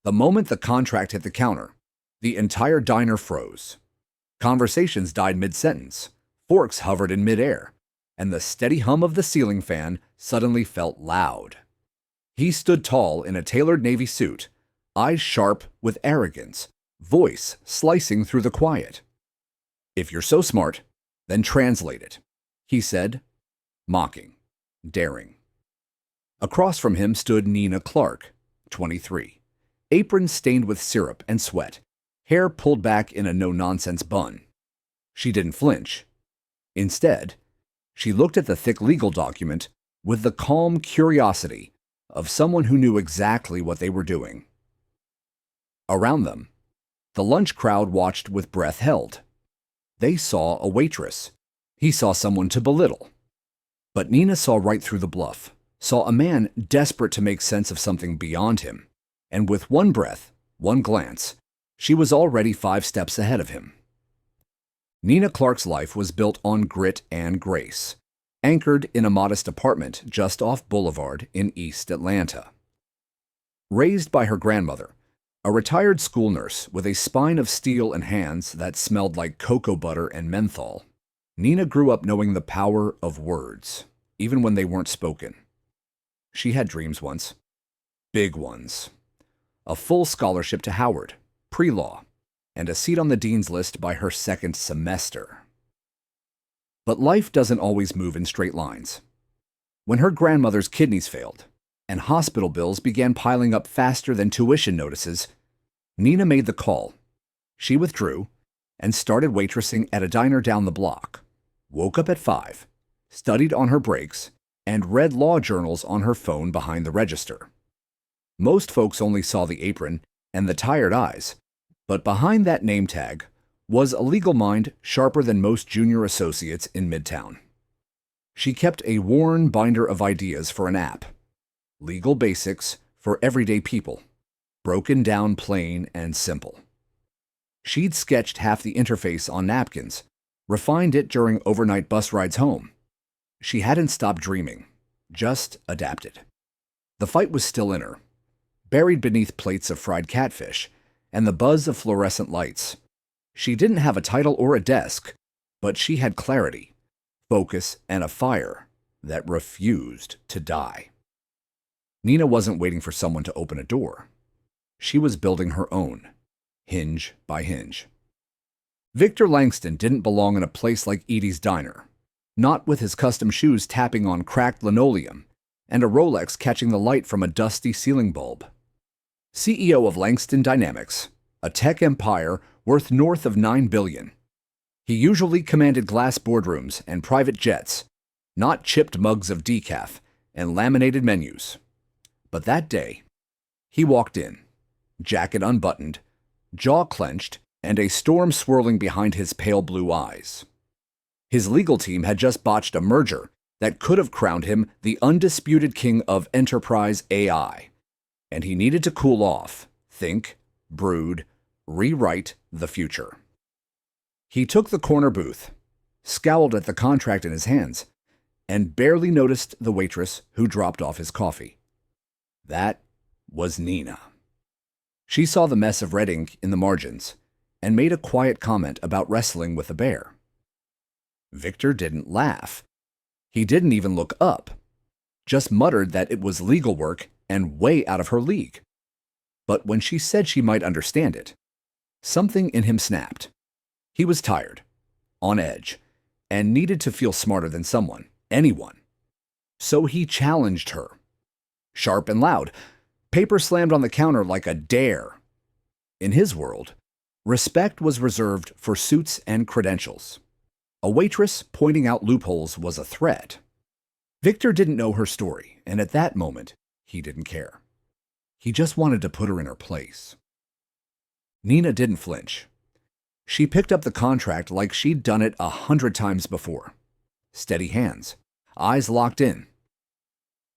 The moment the contract hit the counter, the entire diner froze. Conversations died mid-sentence, forks hovered in midair, and the steady hum of the ceiling fan suddenly felt loud. He stood tall in a tailored navy suit, eyes sharp with arrogance, voice slicing through the quiet. "If you're so smart, then translate it," he said, mocking, daring. Across from him stood Nina Clark, 23, apron stained with syrup and sweat, hair pulled back in a no-nonsense bun. She didn't flinch. Instead, she looked at the thick legal document with the calm curiosity of someone who knew exactly what they were doing. Around them, the lunch crowd watched with breath held. They saw a waitress. He saw someone to belittle. But Nina saw right through the bluff, saw a man desperate to make sense of something beyond him, and with one breath, one glance, she was already 5 steps ahead of him. Nina Clark's life was built on grit and grace, anchored in a modest apartment just off Boulevard in East Atlanta. Raised by her grandmother, a retired school nurse with a spine of steel and hands that smelled like cocoa butter and menthol, Nina grew up knowing the power of words, even when they weren't spoken. She had dreams once. Big ones. A full scholarship to Howard, pre-law, and a seat on the dean's list by her second semester. But life doesn't always move in straight lines. When her grandmother's kidneys failed, and hospital bills began piling up faster than tuition notices, Nina made the call. She withdrew and started waitressing at a diner down the block, woke up at 5, studied on her breaks, and read law journals on her phone behind the register. Most folks only saw the apron and the tired eyes, but behind that name tag was a legal mind sharper than most junior associates in Midtown. She kept a worn binder of ideas for an app. Legal basics for everyday people, broken down plain and simple. She'd sketched half the interface on napkins, refined it during overnight bus rides home. She hadn't stopped dreaming, just adapted. The fight was still in her, buried beneath plates of fried catfish and the buzz of fluorescent lights. She didn't have a title or a desk, but she had clarity, focus, and a fire that refused to die. Nina wasn't waiting for someone to open a door. She was building her own, hinge by hinge. Victor Langston didn't belong in a place like Edie's Diner, not with his custom shoes tapping on cracked linoleum and a Rolex catching the light from a dusty ceiling bulb. CEO of Langston Dynamics, a tech empire worth north of $9 billion. He usually commanded glass boardrooms and private jets, not chipped mugs of decaf and laminated menus. But that day, he walked in, jacket unbuttoned, jaw clenched, and a storm swirling behind his pale blue eyes. His legal team had just botched a merger that could have crowned him the undisputed king of enterprise AI, and he needed to cool off, think, brood, rewrite the future. He took the corner booth, scowled at the contract in his hands, and barely noticed the waitress who dropped off his coffee. That was Nina. She saw the mess of red ink in the margins and made a quiet comment about wrestling with a bear. Victor didn't laugh. He didn't even look up, just muttered that it was legal work and way out of her league. But when she said she might understand it, something in him snapped. He was tired, on edge, and needed to feel smarter than someone, anyone. So he challenged her. Sharp and loud, paper slammed on the counter like a dare. In his world, respect was reserved for suits and credentials. A waitress pointing out loopholes was a threat. Victor didn't know her story, and at that moment, he didn't care. He just wanted to put her in her place. Nina didn't flinch. She picked up the contract like she'd done it 100 times before. Steady hands, eyes locked in.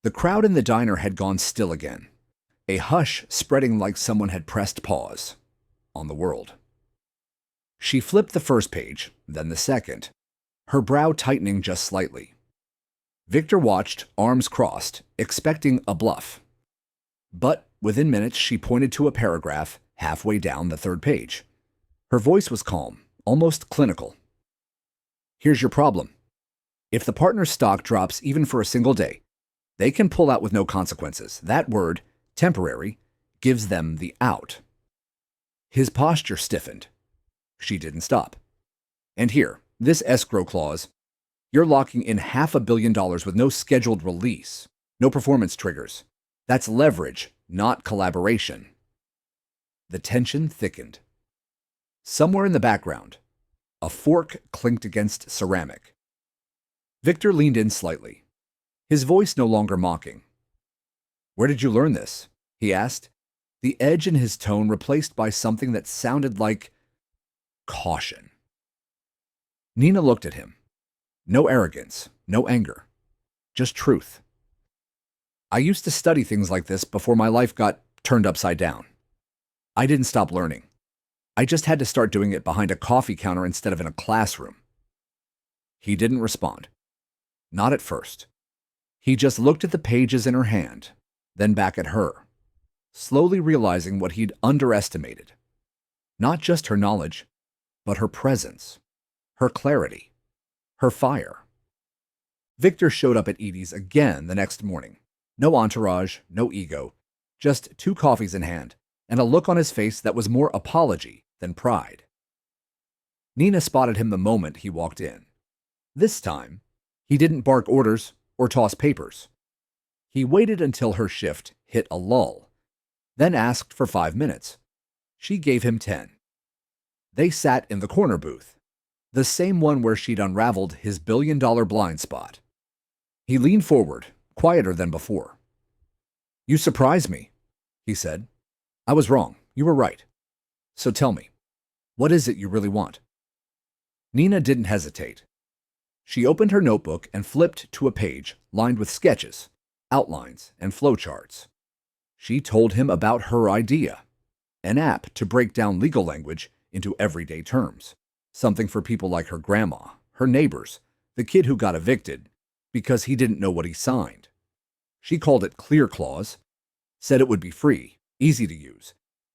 The crowd in the diner had gone still again, a hush spreading like someone had pressed pause on the world. She flipped the first page, then the second, her brow tightening just slightly. Victor watched, arms crossed, expecting a bluff. But Within minutes, she pointed to a paragraph halfway down the third page. Her voice was calm, almost clinical. Here's your problem. If the partner's stock drops even for a single day, they can pull out with no consequences. That word, temporary, gives them the out. His posture stiffened. She didn't stop. And here, this escrow clause, you're locking in $500 million with no scheduled release, no performance triggers. That's leverage, not collaboration. The tension thickened. Somewhere in the background, a fork clinked against ceramic. Victor leaned in slightly, his voice no longer mocking. "Where did you learn this?" he asked, the edge in his tone replaced by something that sounded like caution. Nina looked at him. No arrogance, no anger, just truth. "I used to study things like this before my life got turned upside down. I didn't stop learning. I just had to start doing it behind a coffee counter instead of in a classroom." He didn't respond. Not at first. He just looked at the pages in her hand, then back at her, slowly realizing what he'd underestimated. Not just her knowledge, but her presence, her clarity, her fire. Victor showed up at Edie's again the next morning. No entourage, no ego, just 2 coffees in hand, and a look on his face that was more apology than pride. Nina spotted him the moment he walked in. This time, he didn't bark orders or toss papers. He waited until her shift hit a lull, then asked for 5 minutes. She gave him 10. They sat in the corner booth, the same one where she'd unraveled his billion-dollar blind spot. He leaned forward, quieter than before. "You surprised me," he said. "I was wrong. You were right. So tell me, what is it you really want?" Nina didn't hesitate. She opened her notebook and flipped to a page lined with sketches, outlines, and flowcharts. She told him about her idea, an app to break down legal language into everyday terms, something for people like her grandma, her neighbors, the kid who got evicted because he didn't know what he signed. She called it Clear Clause, said it would be free, easy to use,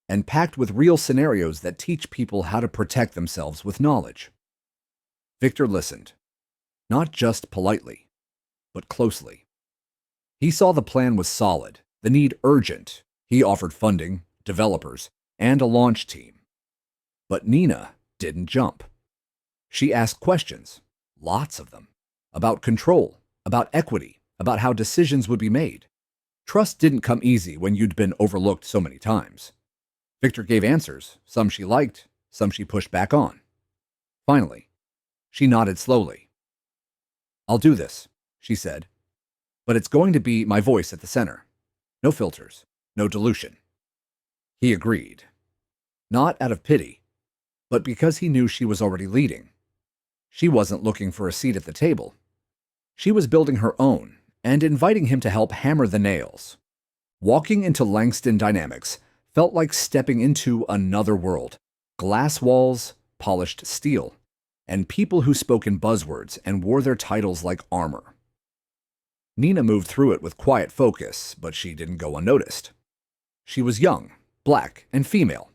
and packed with real scenarios that teach people how to protect themselves with knowledge. Victor listened. Not just politely, but closely. He saw the plan was solid, the need urgent. He offered funding, developers, and a launch team. But Nina didn't jump. She asked questions, lots of them, about control, about equity, about how decisions would be made. Trust didn't come easy when you'd been overlooked so many times. Victor gave answers, some she liked, some she pushed back on. Finally, she nodded slowly. "I'll do this," she said, "but it's going to be my voice at the center. No filters, no dilution." He agreed. Not out of pity, but because he knew she was already leading. She wasn't looking for a seat at the table. She was building her own and inviting him to help hammer the nails. Walking into Langston Dynamics felt like stepping into another world. Glass walls, polished steel, and people who spoke in buzzwords and wore their titles like armor. Nina moved through it with quiet focus, but she didn't go unnoticed. She was young, black, and female,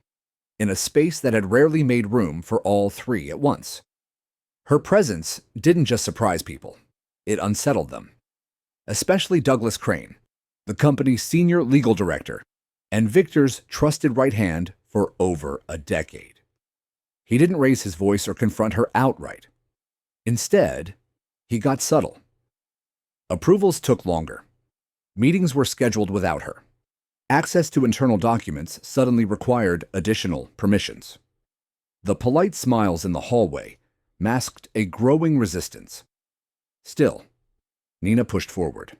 in a space that had rarely made room for all 3 at once. Her presence didn't just surprise people, it unsettled them. Especially Douglas Crane, the company's senior legal director, and Victor's trusted right hand for over a decade. He didn't raise his voice or confront her outright. Instead, he got subtle. Approvals took longer. Meetings were scheduled without her. Access to internal documents suddenly required additional permissions. The polite smiles in the hallway masked a growing resistance. Still, Nina pushed forward.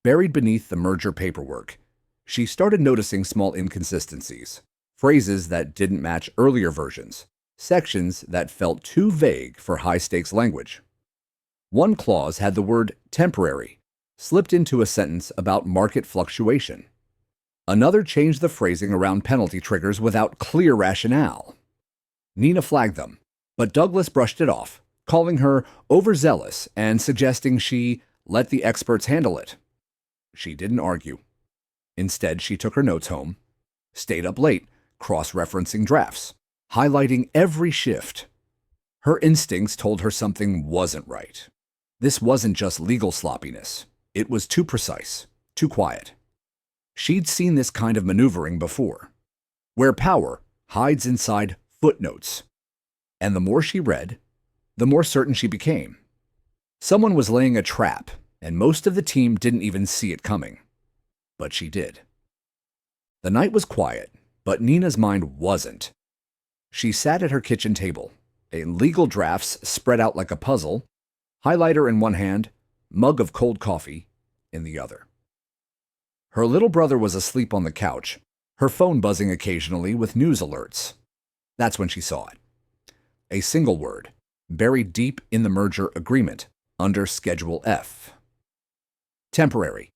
Buried beneath the merger paperwork, she started noticing small inconsistencies. Phrases that didn't match earlier versions, sections that felt too vague for high-stakes language. One clause had the word temporary slipped into a sentence about market fluctuation. Another changed the phrasing around penalty triggers without clear rationale. Nina flagged them, but Douglas brushed it off, calling her overzealous and suggesting she let the experts handle it. She didn't argue. Instead, she took her notes home, stayed up late, cross-referencing drafts, highlighting every shift. Her instincts told her something wasn't right. This wasn't just legal sloppiness. It was too precise, too quiet. She'd seen this kind of maneuvering before, where power hides inside footnotes. And the more she read, the more certain she became. Someone was laying a trap, and most of the team didn't even see it coming. But she did. The night was quiet, but Nina's mind wasn't. She sat at her kitchen table, legal drafts spread out like a puzzle, highlighter in one hand, mug of cold coffee in the other. Her little brother was asleep on the couch, her phone buzzing occasionally with news alerts. That's when she saw it. A single word, buried deep in the merger agreement, under Schedule F. Temporary.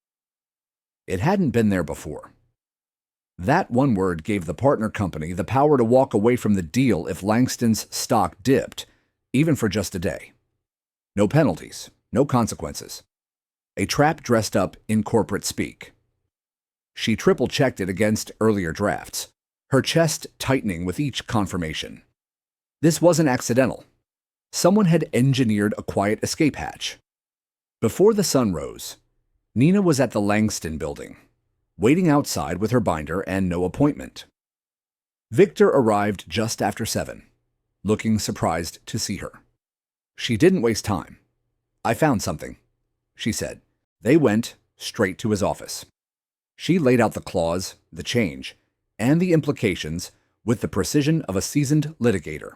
It hadn't been there before. That one word gave the partner company the power to walk away from the deal if Langston's stock dipped, even for just a day. No penalties, no consequences. A trap dressed up in corporate speak. She triple-checked it against earlier drafts, her chest tightening with each confirmation. This wasn't accidental. Someone had engineered a quiet escape hatch. Before the sun rose, Nina was at the Langston building, waiting outside with her binder and no appointment. Victor arrived just after 7, looking surprised to see her. She didn't waste time. "I found something," she said. They went straight to his office. She laid out the clause, the change, and the implications with the precision of a seasoned litigator.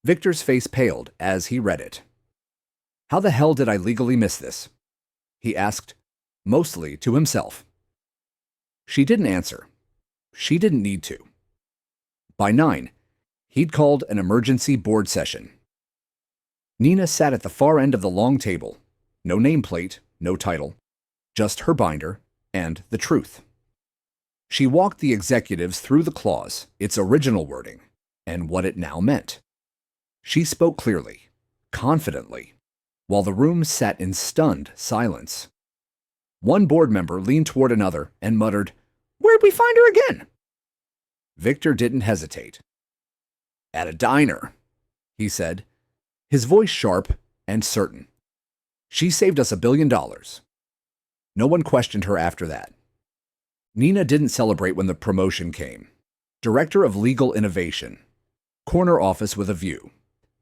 Victor's face paled as he read it. "How the hell did I legally miss this?" he asked, mostly to himself. She didn't answer. She didn't need to. By 9, he'd called an emergency board session. Nina sat at the far end of the long table. No nameplate, no title, just her binder and the truth. She walked the executives through the clause, its original wording, and what it now meant. She spoke clearly, confidently, while the room sat in stunned silence. One board member leaned toward another and muttered, "Where'd we find her again?" Victor didn't hesitate. "At a diner," he said, his voice sharp and certain. "She saved us $1 billion. No one questioned her after that. Nina didn't celebrate when the promotion came. Director of Legal Innovation. Corner office with a view.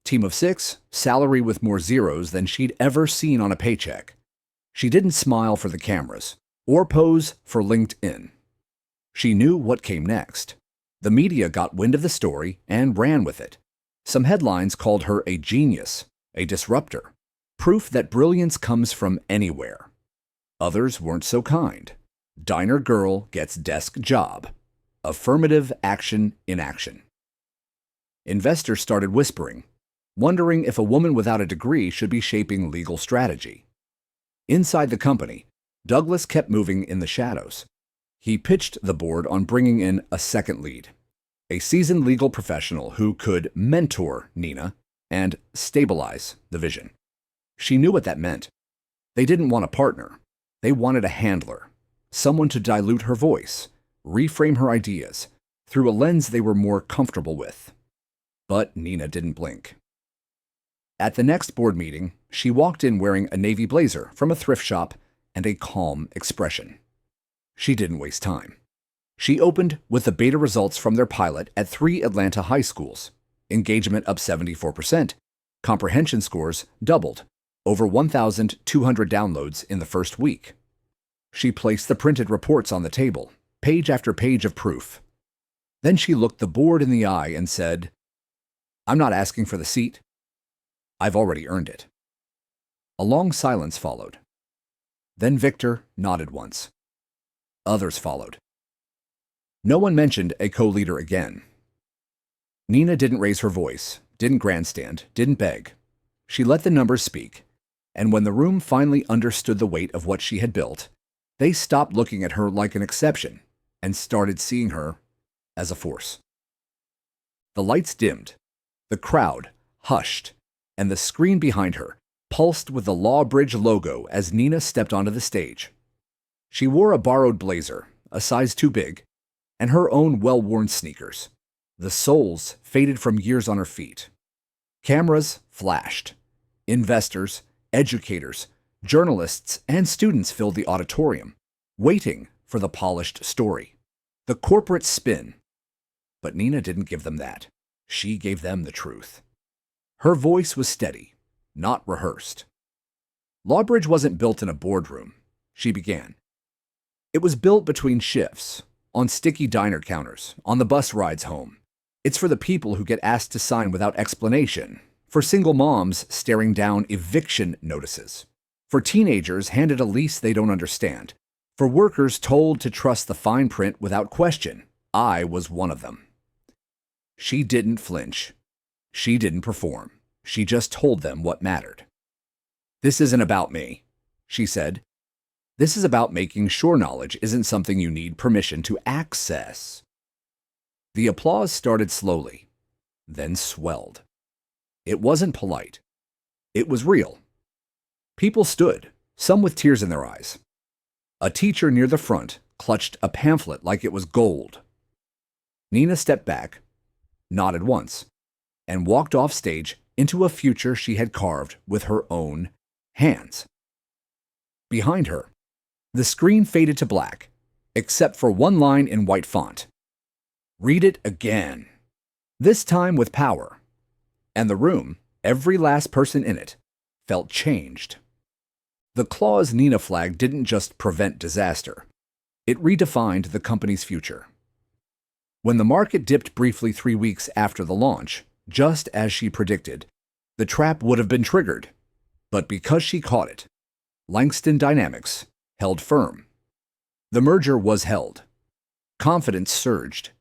Team of 6, salary with more zeros than she'd ever seen on a paycheck. She didn't smile for the cameras or pose for LinkedIn. She knew what came next. The media got wind of the story and ran with it. Some headlines called her a genius, a disruptor, proof that brilliance comes from anywhere. Others weren't so kind. Diner girl gets desk job. Affirmative action in action. Investors started whispering, wondering if a woman without a degree should be shaping legal strategy. Inside the company, Douglas kept moving in the shadows. He pitched the board on bringing in a second lead, a seasoned legal professional who could mentor Nina and stabilize the vision. She knew what that meant. They didn't want a partner. They wanted a handler, someone to dilute her voice, reframe her ideas through a lens they were more comfortable with. But Nina didn't blink. At the next board meeting, she walked in wearing a navy blazer from a thrift shop and a calm expression. She didn't waste time. She opened with the beta results from their pilot at 3 Atlanta high schools. Engagement up 74%. Comprehension scores doubled. Over 1,200 downloads in the first week. She placed the printed reports on the table, page after page of proof. Then she looked the board in the eye and said, "I'm not asking for the seat. I've already earned it." A long silence followed. Then Victor nodded once. Others followed. No one mentioned a co-leader again. Nina didn't raise her voice, didn't grandstand, didn't beg. She let the numbers speak, and when the room finally understood the weight of what she had built, they stopped looking at her like an exception and started seeing her as a force. The lights dimmed, the crowd hushed, and the screen behind her pulsed with the LawBridge logo as Nina stepped onto the stage. She wore a borrowed blazer, a size too big, and her own well-worn sneakers. The soles faded from years on her feet. Cameras flashed. Investors, educators, journalists, and students filled the auditorium, waiting for the polished story, the corporate spin. But Nina didn't give them that. She gave them the truth. Her voice was steady, not rehearsed. LawBridge wasn't built in a boardroom, she began. It was built between shifts, on sticky diner counters, on the bus rides home. It's for the people who get asked to sign without explanation, for single moms staring down eviction notices, for teenagers handed a lease they don't understand, for workers told to trust the fine print without question. I was one of them. She didn't flinch. She didn't perform. She just told them what mattered. "This isn't about me," she said. "This is about making sure knowledge isn't something you need permission to access." The applause started slowly, then swelled. It wasn't polite. It was real. People stood, some with tears in their eyes. A teacher near the front clutched a pamphlet like it was gold. Nina stepped back, nodded once, and walked off stage into a future she had carved with her own hands. Behind her, the screen faded to black, except for one line in white font. "Read it again." This time with power. And the room, every last person in it, felt changed. The clause Nina flagged didn't just prevent disaster. It redefined the company's future. When the market dipped briefly 3 weeks after the launch, just as she predicted, the trap would have been triggered. But because she caught it, Langston Dynamics held firm. The merger was held. Confidence surged.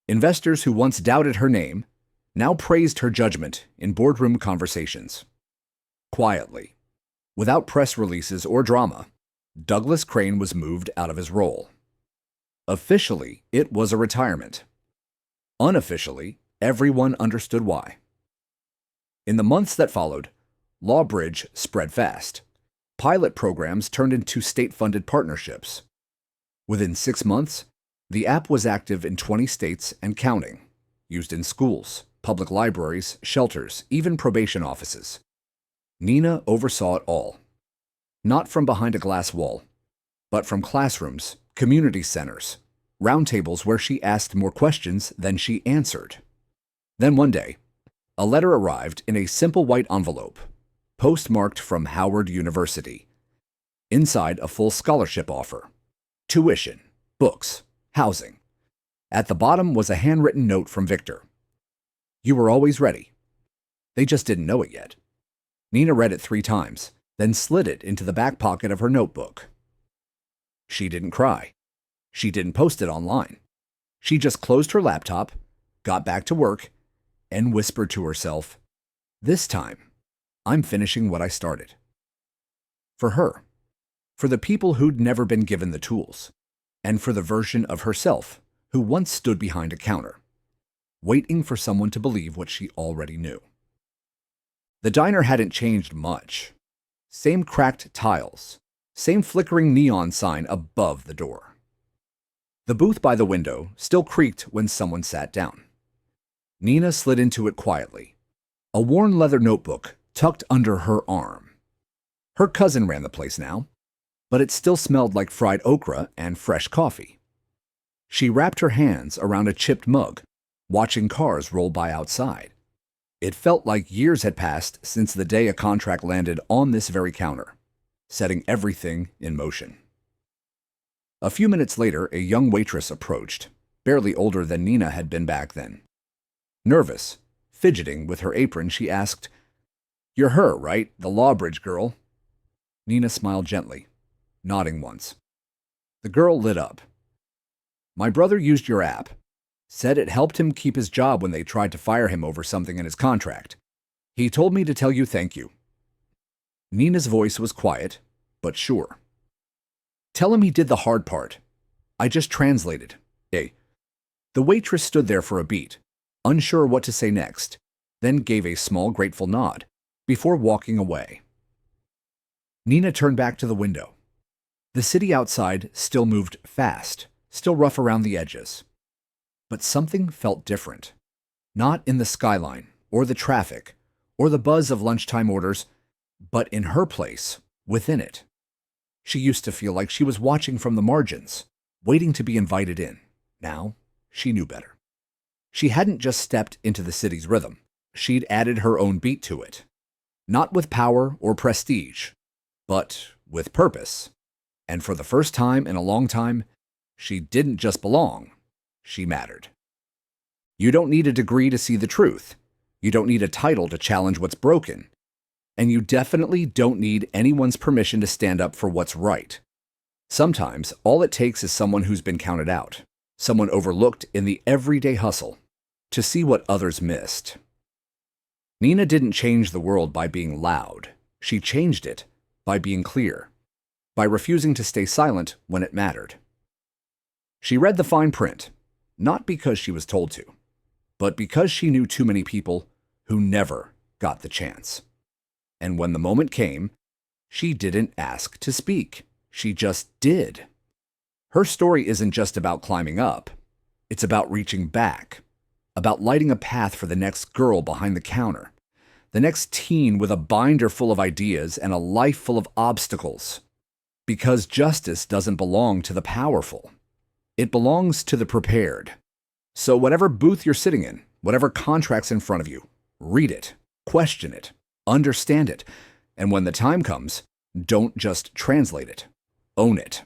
Investors who once doubted her name now praised her judgment in boardroom conversations. Quietly, without press releases or drama, Douglas Crane was moved out of his role. Officially, it was a retirement. Unofficially, everyone understood why. In the months that followed, LawBridge spread fast. Pilot programs turned into state-funded partnerships. Within 6 months, the app was active in 20 states and counting, used in schools, public libraries, shelters, even probation offices. Nina oversaw it all. Not from behind a glass wall, but from classrooms, community centers, roundtables where she asked more questions than she answered. Then one day, a letter arrived in a simple white envelope, postmarked from Howard University. Inside, a full scholarship offer. Tuition, books, housing. At the bottom was a handwritten note from Victor. "You were always ready." They just didn't know it yet. Nina read it 3 times, then slid it into the back pocket of her notebook. She didn't cry. She didn't post it online. She just closed her laptop, got back to work, and whispered to herself, "This time, I'm finishing what I started." For her, for the people who'd never been given the tools, and for the version of herself who once stood behind a counter, waiting for someone to believe what she already knew. The diner hadn't changed much. Same cracked tiles, same flickering neon sign above the door. The booth by the window still creaked when someone sat down. Nina slid into it quietly, a worn leather notebook tucked under her arm. Her cousin ran the place now, but it still smelled like fried okra and fresh coffee. She wrapped her hands around a chipped mug, watching cars roll by outside. It felt like years had passed since the day a contract landed on this very counter, setting everything in motion. A few minutes later, a young waitress approached, barely older than Nina had been back then. Nervous, fidgeting with her apron, she asked, "You're her, right? The LawBridge girl?" Nina smiled gently, nodding once. The girl lit up. "My brother used your app. Said it helped him keep his job when they tried to fire him over something in his contract. He told me to tell you thank you." Nina's voice was quiet, but sure. "Tell him he did the hard part. I just translated. Eh." The waitress stood there for a beat, unsure what to say next, then gave a small, grateful nod before walking away. Nina turned back to the window. The city outside still moved fast, still rough around the edges. But something felt different. Not in the skyline, or the traffic, or the buzz of lunchtime orders, but in her place, within it. She used to feel like she was watching from the margins, waiting to be invited in. Now, she knew better. She hadn't just stepped into the city's rhythm. She'd added her own beat to it. Not with power or prestige, but with purpose. And for the first time in a long time, she didn't just belong, she mattered. You don't need a degree to see the truth. You don't need a title to challenge what's broken. And you definitely don't need anyone's permission to stand up for what's right. Sometimes, all it takes is someone who's been counted out, someone overlooked in the everyday hustle, to see what others missed. Nina didn't change the world by being loud. She changed it by being clear, by refusing to stay silent when it mattered. She read the fine print, not because she was told to, but because she knew too many people who never got the chance. And when the moment came, she didn't ask to speak. She just did. Her story isn't just about climbing up. It's about reaching back, about lighting a path for the next girl behind the counter, the next teen with a binder full of ideas and a life full of obstacles. Because justice doesn't belong to the powerful. It belongs to the prepared. So whatever booth you're sitting in, whatever contract's in front of you, read it, question it, understand it, and when the time comes, don't just translate it, own it.